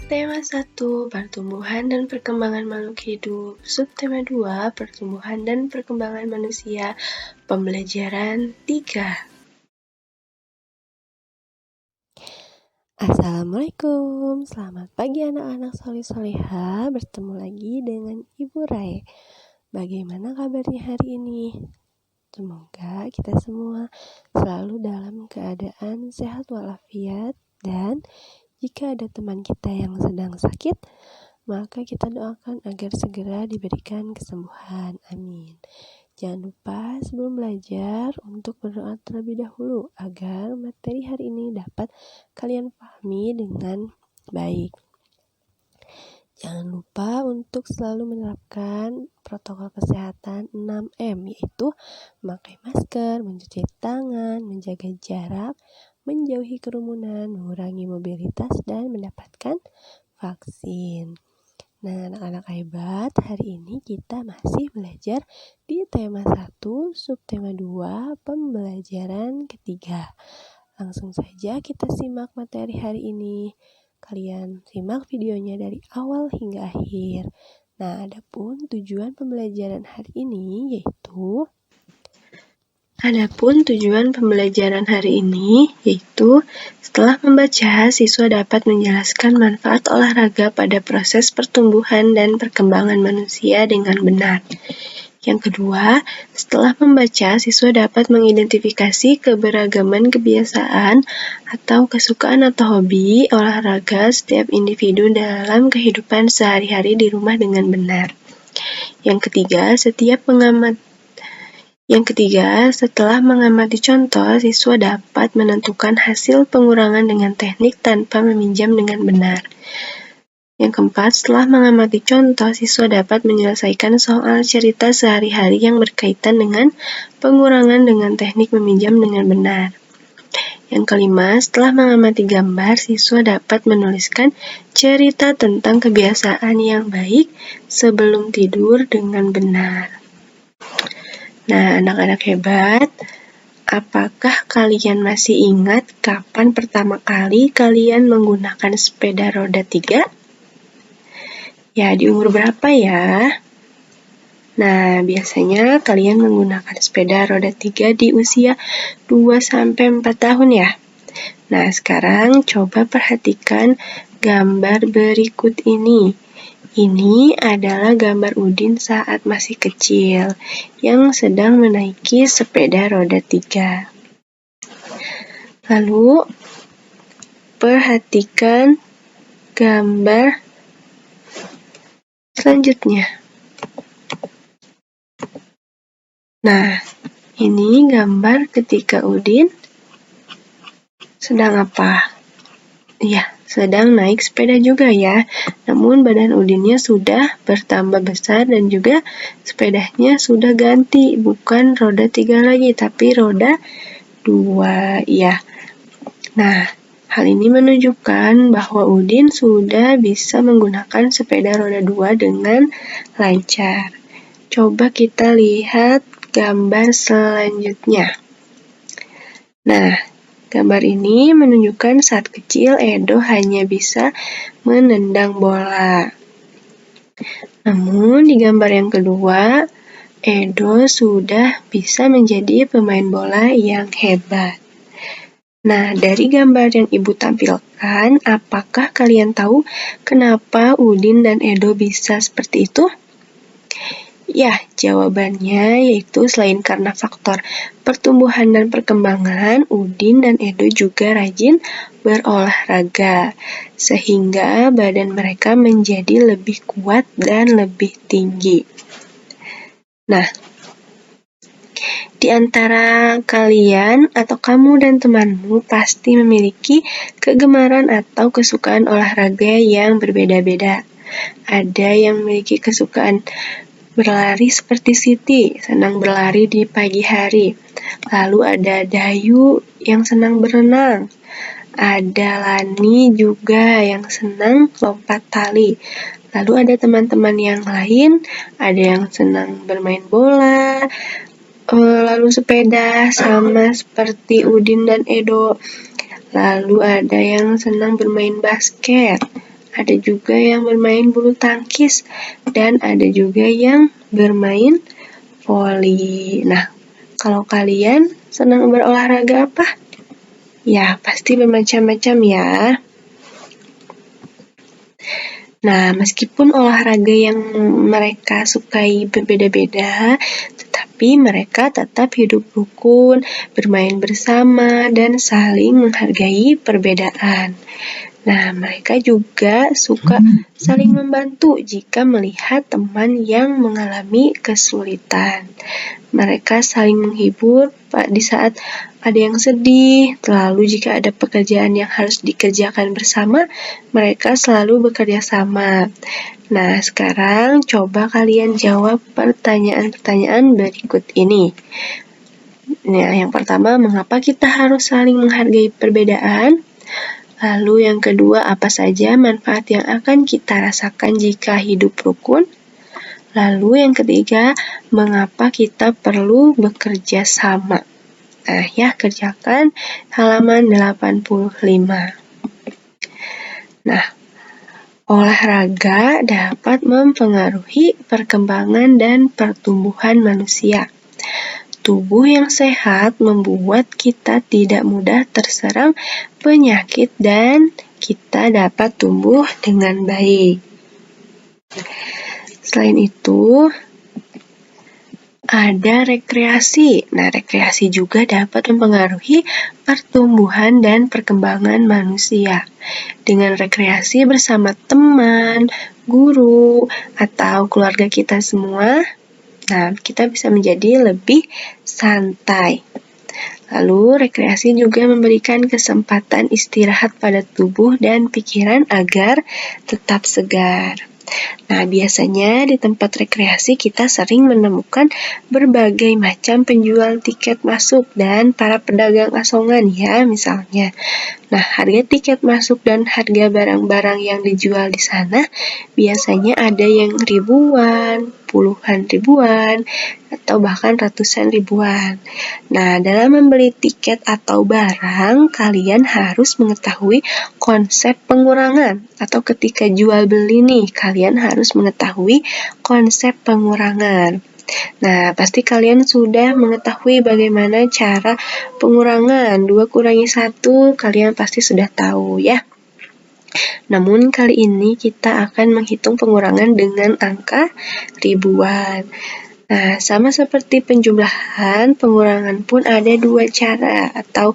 Tema 1, pertumbuhan dan perkembangan makhluk hidup. Subtema 2, pertumbuhan dan perkembangan manusia. Pembelajaran 3. Assalamualaikum, selamat pagi anak-anak solih-solihah. Bertemu lagi dengan Ibu Rai. Bagaimana kabarnya hari ini? Semoga kita semua selalu dalam keadaan sehat walafiat, dan jika ada teman kita yang sedang sakit, maka kita doakan agar segera diberikan kesembuhan. Amin. Jangan lupa sebelum belajar untuk berdoa terlebih dahulu agar materi hari ini dapat kalian pahami dengan baik. Jangan lupa untuk selalu menerapkan protokol kesehatan 6M, yaitu memakai masker, mencuci tangan, menjaga jarak, menjauhi kerumunan, mengurangi mobilitas, dan mendapatkan vaksin. Nah, anak-anak hebat, hari ini kita masih belajar di tema 1, subtema 2, pembelajaran ketiga. Langsung saja kita simak materi hari ini. Kalian simak videonya dari awal hingga akhir. Nah, adapun tujuan pembelajaran hari ini yaitu setelah membaca, siswa dapat menjelaskan manfaat olahraga pada proses pertumbuhan dan perkembangan manusia dengan benar. Yang kedua, setelah membaca, siswa dapat mengidentifikasi keberagaman kebiasaan atau kesukaan atau hobi olahraga setiap individu dalam kehidupan sehari-hari di rumah dengan benar. Yang ketiga, setelah mengamati contoh, siswa dapat menentukan hasil pengurangan dengan teknik tanpa meminjam dengan benar. Yang keempat, setelah mengamati contoh, siswa dapat menyelesaikan soal cerita sehari-hari yang berkaitan dengan pengurangan dengan teknik meminjam dengan benar. Yang kelima, setelah mengamati gambar, siswa dapat menuliskan cerita tentang kebiasaan yang baik sebelum tidur dengan benar. Nah, anak-anak hebat, apakah kalian masih ingat kapan pertama kali kalian menggunakan sepeda roda 3? Ya, di umur berapa ya? Nah, biasanya kalian menggunakan sepeda roda 3 di usia 2-4 tahun ya. Nah, sekarang coba perhatikan gambar berikut ini. Ini adalah gambar Udin saat masih kecil yang sedang menaiki sepeda roda 3. Lalu, perhatikan gambar selanjutnya. Nah, ini gambar ketika Udin sedang apa? Ya, sedang naik sepeda juga ya. Namun badan Udinnya sudah bertambah besar dan juga sepedanya sudah ganti. Bukan roda 3 lagi, tapi roda 2 ya. Nah, hal ini menunjukkan bahwa Udin sudah bisa menggunakan sepeda roda 2 dengan lancar. Coba kita lihat gambar selanjutnya. Nah, gambar ini menunjukkan saat kecil Edo hanya bisa menendang bola. Namun di gambar yang kedua, Edo sudah bisa menjadi pemain bola yang hebat. Nah, dari gambar yang Ibu tampilkan, apakah kalian tahu kenapa Udin dan Edo bisa seperti itu? Ya, jawabannya yaitu selain karena faktor pertumbuhan dan perkembangan, Udin dan Edo juga rajin berolahraga, sehingga badan mereka menjadi lebih kuat dan lebih tinggi. Nah, di antara kalian atau kamu dan temanmu pasti memiliki kegemaran atau kesukaan olahraga yang berbeda-beda. Ada yang memiliki kesukaan berlari seperti Siti, senang berlari di pagi hari. Lalu ada Dayu yang senang berenang. Ada Lani juga yang senang lompat tali. Lalu ada teman-teman yang lain, ada yang senang bermain bola, lalu sepeda sama seperti Udin dan Edo. Lalu ada yang senang bermain basket. ada juga yang bermain bulu tangkis, dan ada juga yang bermain voli. Nah, kalau kalian senang berolahraga apa? Ya, pasti bermacam-macam ya. Nah, meskipun olahraga yang mereka sukai berbeda-beda, tetapi mereka tetap hidup rukun, bermain bersama, dan saling menghargai perbedaan. Nah, mereka juga suka saling membantu jika melihat teman yang mengalami kesulitan. Mereka saling menghibur di saat ada yang sedih. Lalu jika ada pekerjaan yang harus dikerjakan bersama, mereka selalu bekerja sama. Nah, sekarang coba kalian jawab pertanyaan-pertanyaan berikut ini. Nah, yang pertama, mengapa kita harus saling menghargai perbedaan? Lalu yang kedua, apa saja manfaat yang akan kita rasakan jika hidup rukun? Lalu yang ketiga, mengapa kita perlu bekerja sama? Nah, ya, kerjakan halaman 85. Nah, olahraga dapat mempengaruhi perkembangan dan pertumbuhan manusia. Tubuh yang sehat membuat kita tidak mudah terserang penyakit dan kita dapat tumbuh dengan baik. Selain itu, ada rekreasi. Nah, rekreasi juga dapat mempengaruhi pertumbuhan dan perkembangan manusia. Dengan rekreasi bersama teman, guru, atau keluarga kita semua, nah, kita bisa menjadi lebih santai. Lalu, rekreasi juga memberikan kesempatan istirahat pada tubuh dan pikiran agar tetap segar. Nah, biasanya di tempat rekreasi kita sering menemukan berbagai macam penjual tiket masuk dan para pedagang asongan ya, misalnya. Nah, harga tiket masuk dan harga barang-barang yang dijual di sana biasanya ada yang ribuan, puluhan ribuan, atau bahkan ratusan ribuan. Nah, dalam membeli tiket atau barang, kalian harus mengetahui konsep pengurangan. Atau ketika jual beli nih, kalian harus mengetahui konsep pengurangan. Nah, pasti kalian sudah mengetahui bagaimana cara pengurangan. 2 kurangi 1, kalian pasti sudah tahu ya. Namun kali ini kita akan menghitung pengurangan dengan angka ribuan. Nah, sama seperti penjumlahan, pengurangan pun ada 2 cara atau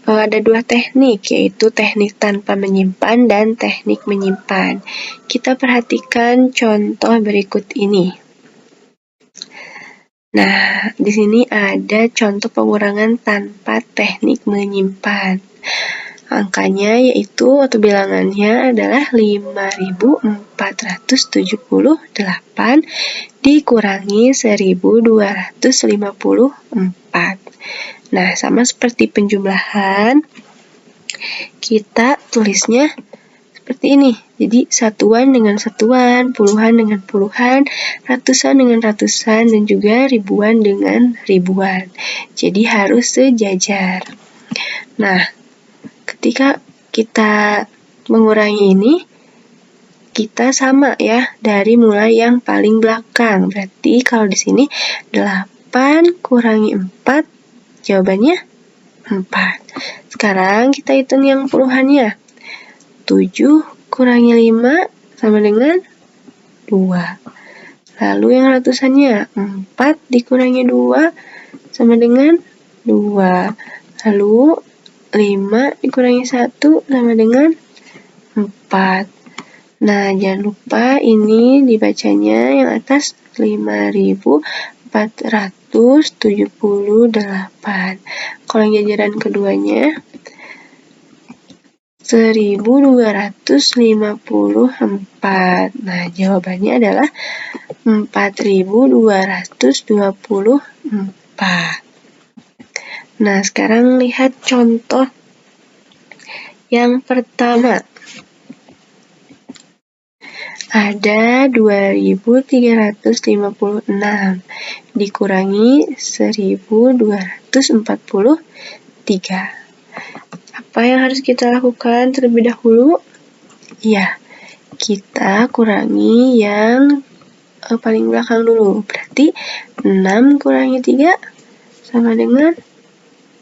ada 2 teknik, yaitu teknik tanpa menyimpan dan teknik menyimpan. Kita perhatikan contoh berikut ini. Nah, di sini ada contoh pengurangan tanpa teknik menyimpan. Angkanya yaitu atau bilangannya adalah 5.478 dikurangi 1.254. Nah, sama seperti penjumlahan, kita tulisnya seperti ini. Jadi satuan dengan satuan, puluhan dengan puluhan, ratusan dengan ratusan, dan juga ribuan dengan ribuan. Jadi harus sejajar. Nah, ketika kita mengurangi ini, kita sama ya, dari mulai yang paling belakang. Berarti kalau di sini 8 kurangi 4, jawabannya 4. Sekarang kita hitung yang puluhannya. 7 kurangi 5 sama dengan 2. Lalu yang ratusannya, 4 dikurangi 2 sama dengan 2. Lalu 5 dikurangi 1 sama dengan 4. Nah, jangan lupa ini dibacanya yang atas 5.478. Kalau yang jajaran keduanya 1.254. Nah, jawabannya adalah 4.224. Nah, sekarang lihat contoh yang pertama. Ada 2.356 dikurangi 1.243. Apa yang harus kita lakukan terlebih dahulu? Ya, kita kurangi yang paling belakang dulu. Berarti 6 kurangi 3 sama dengan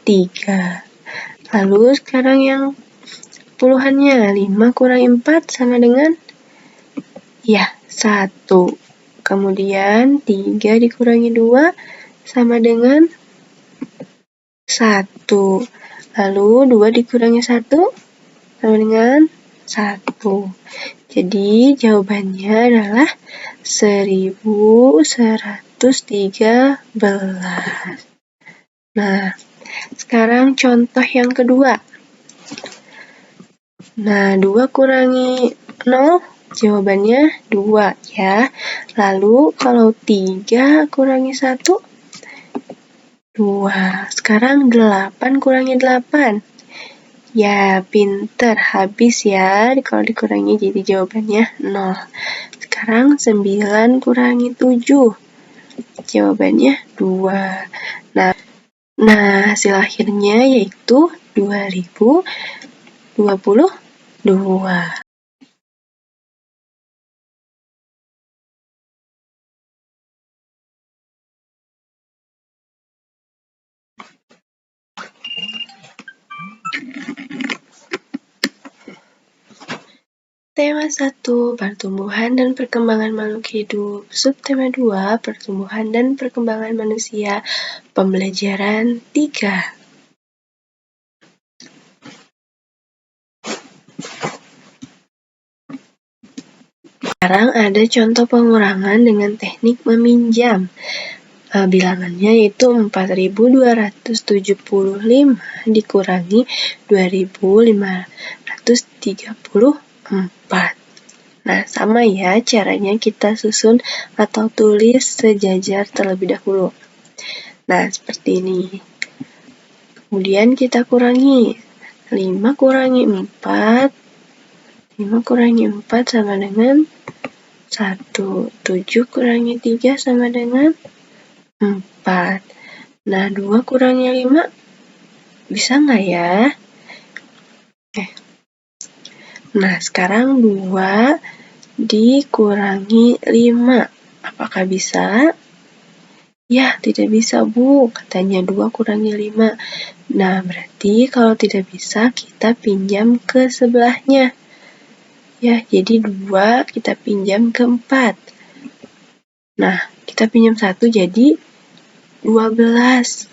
3. Lalu sekarang yang puluhannya, 5 kurangi 4 sama dengan 1. Kemudian 3 dikurangi 2 sama dengan 1. Lalu 2 dikurangi 1 sama dengan 1. Jadi jawabannya adalah 1113. Nah, sekarang contoh yang kedua. Nah, 2 kurangi 0, jawabannya 2 ya. Lalu kalau 3 kurangi 1, 2. Sekarang 8 kurangi 8. Ya, pinter. Habis ya kalau dikurangi, jadi jawabannya 0. Sekarang 9 kurangi 7. Jawabannya 2. Nah, hasil akhirnya yaitu 2022. Tema 1, pertumbuhan dan perkembangan makhluk hidup. Subtema 2, pertumbuhan dan perkembangan manusia. Pembelajaran 3. Sekarang ada contoh pengurangan dengan teknik meminjam. Bilangannya yaitu 4.275 dikurangi 2.534. Nah, sama ya caranya, kita susun atau tulis sejajar terlebih dahulu. Nah, seperti ini. Kemudian kita kurangi. 5 kurangi 4. 5 kurangi 4 sama dengan 1. 7 kurangi 3 sama dengan 4. Nah, 2 kurangi 5 bisa nggak ya? Nah, sekarang 2 dikurangi 5. Apakah bisa? Ya, tidak bisa, Bu. Katanya 2 kurangi 5. Nah, berarti kalau tidak bisa, kita pinjam ke sebelahnya. Ya, jadi 2 kita pinjam ke 4. Nah, kita pinjam 1 jadi 12.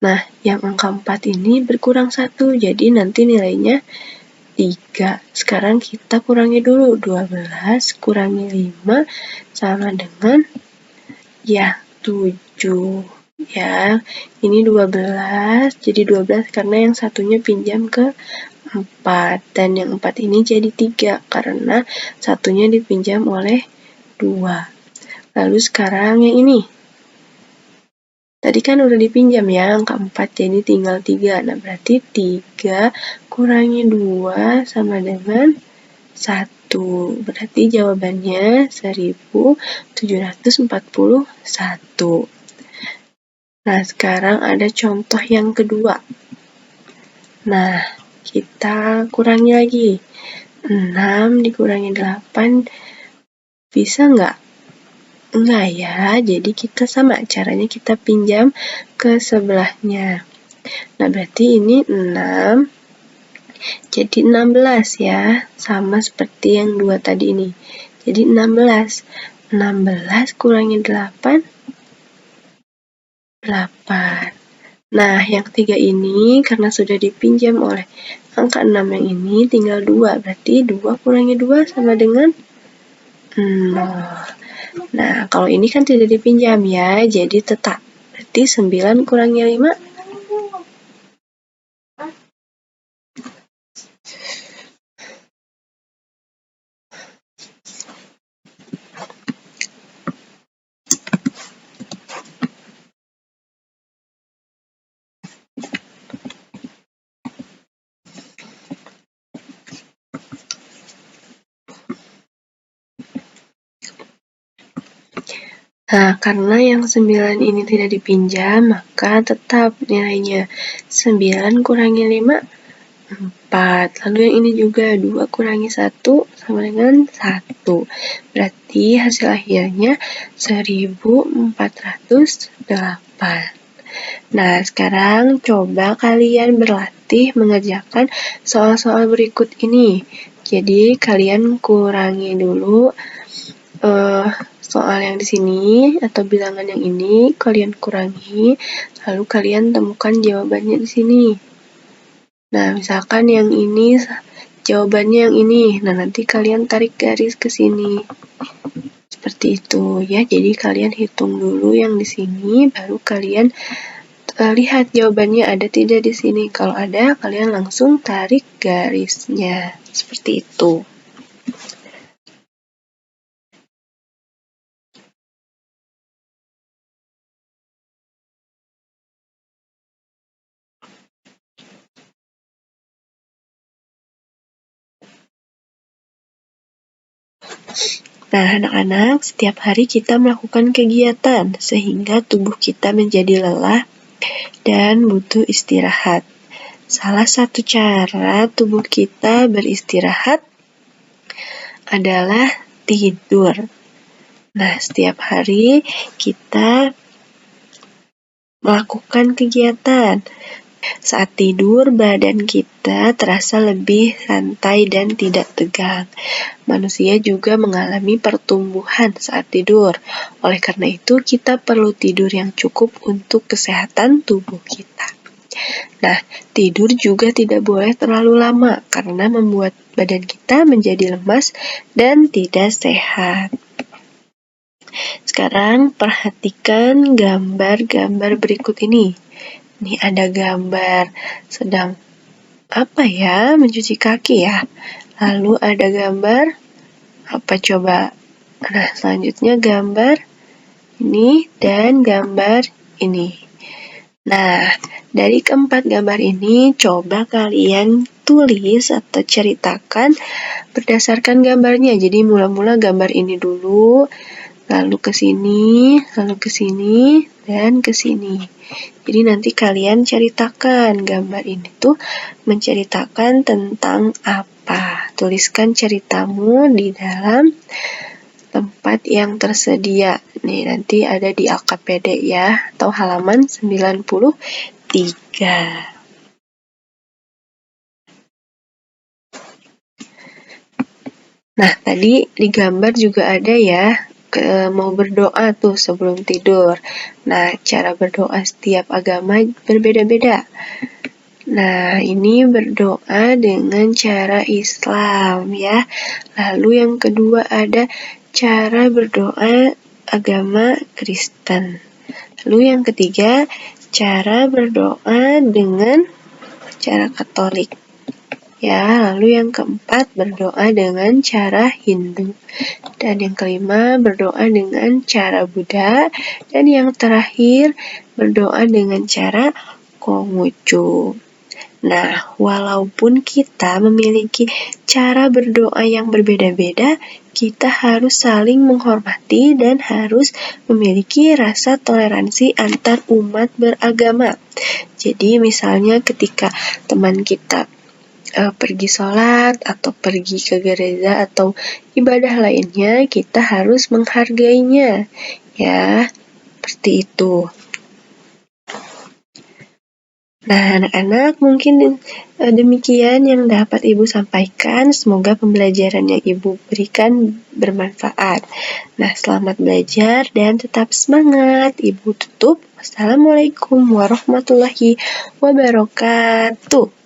Nah, yang angka 4 ini berkurang 1, jadi nanti nilainya 3. Sekarang kita kurangi dulu. 12 kurangi 5 sama dengan 7. Ya, ini 12, jadi 12 karena yang satunya pinjam ke 4. Dan yang 4 ini jadi 3 karena satunya dipinjam oleh 2. Lalu sekarang yang ini. Tadi kan udah dipinjam ya, angka 4, jadi tinggal 3. Nah, berarti 3 kurangi 2 sama dengan 1. Berarti jawabannya 1741. Nah, sekarang ada contoh yang kedua. Nah, kita kurangi lagi. 6 dikurangi 8, bisa nggak? Enggak ya, jadi kita sama caranya, kita pinjam ke sebelahnya. Nah, berarti ini 6 jadi 16 ya, sama seperti yang 2 tadi ini. Jadi 16. 16 kurangi 8, 8. Nah, yang 3 ini karena sudah dipinjam oleh angka 6 yang ini, tinggal 2. Berarti 2 kurangi 2 sama dengan 0. Nah, kalau ini kan tidak dipinjam ya, jadi tetap. Berarti 9 kurangi 5. Nah, karena yang 9 ini tidak dipinjam, maka tetap nilainya 9 kurangi 5, 4. Lalu yang ini juga 2 kurangi 1 sama dengan 1. Berarti hasil akhirnya 1408. Nah, sekarang coba kalian berlatih mengerjakan soal-soal berikut ini. Jadi kalian kurangi dulu soal yang di sini atau bilangan yang ini, kalian kurangi, lalu kalian temukan jawabannya di sini. Nah, misalkan yang ini jawabannya yang ini. Nah, nanti kalian tarik garis ke sini. Seperti itu ya. Jadi kalian hitung dulu yang di sini, baru kalian lihat jawabannya ada tidak di sini. Kalau ada, kalian langsung tarik garisnya. Seperti itu. Nah, anak-anak, setiap hari kita melakukan kegiatan sehingga tubuh kita menjadi lelah dan butuh istirahat. Salah satu cara tubuh kita beristirahat adalah tidur. Nah, setiap hari kita melakukan kegiatan. Saat tidur, badan kita terasa lebih santai dan tidak tegang. Manusia juga mengalami pertumbuhan saat tidur. Oleh karena itu, kita perlu tidur yang cukup untuk kesehatan tubuh kita. Nah, tidur juga tidak boleh terlalu lama karena membuat badan kita menjadi lemas dan tidak sehat. Sekarang perhatikan gambar-gambar berikut ini. Ini ada gambar sedang mencuci kaki ya. Lalu ada gambar apa coba? Nah, selanjutnya gambar ini dan gambar ini. Nah, dari keempat gambar ini coba kalian tulis atau ceritakan berdasarkan gambarnya. Jadi mula-mula gambar ini dulu, lalu ke sini, dan ke sini. Jadi nanti kalian ceritakan gambar ini tuh menceritakan tentang apa. Tuliskan ceritamu di dalam tempat yang tersedia. Nih, nanti ada di LKPD ya, atau halaman 93. Nah, tadi di gambar juga ada ya, mau berdoa tuh sebelum tidur. Nah, cara berdoa setiap agama berbeda-beda. Nah, ini berdoa dengan cara Islam ya. Lalu yang kedua ada cara berdoa agama Kristen. Lalu yang ketiga, cara berdoa dengan cara Katolik. Ya, lalu yang keempat berdoa dengan cara Hindu. Dan yang kelima berdoa dengan cara Buddha. Dan yang terakhir berdoa dengan cara Konghucu. Nah, walaupun kita memiliki cara berdoa yang berbeda-beda, kita harus saling menghormati dan harus memiliki rasa toleransi antar umat beragama. Jadi misalnya ketika teman kita pergi sholat atau pergi ke gereja atau ibadah lainnya, kita harus menghargainya ya, seperti itu. Nah, anak-anak, mungkin demikian yang dapat Ibu sampaikan. Semoga pembelajaran yang Ibu berikan bermanfaat. Nah, selamat belajar dan tetap semangat. Ibu tutup. Wassalamualaikum warahmatullahi wabarakatuh.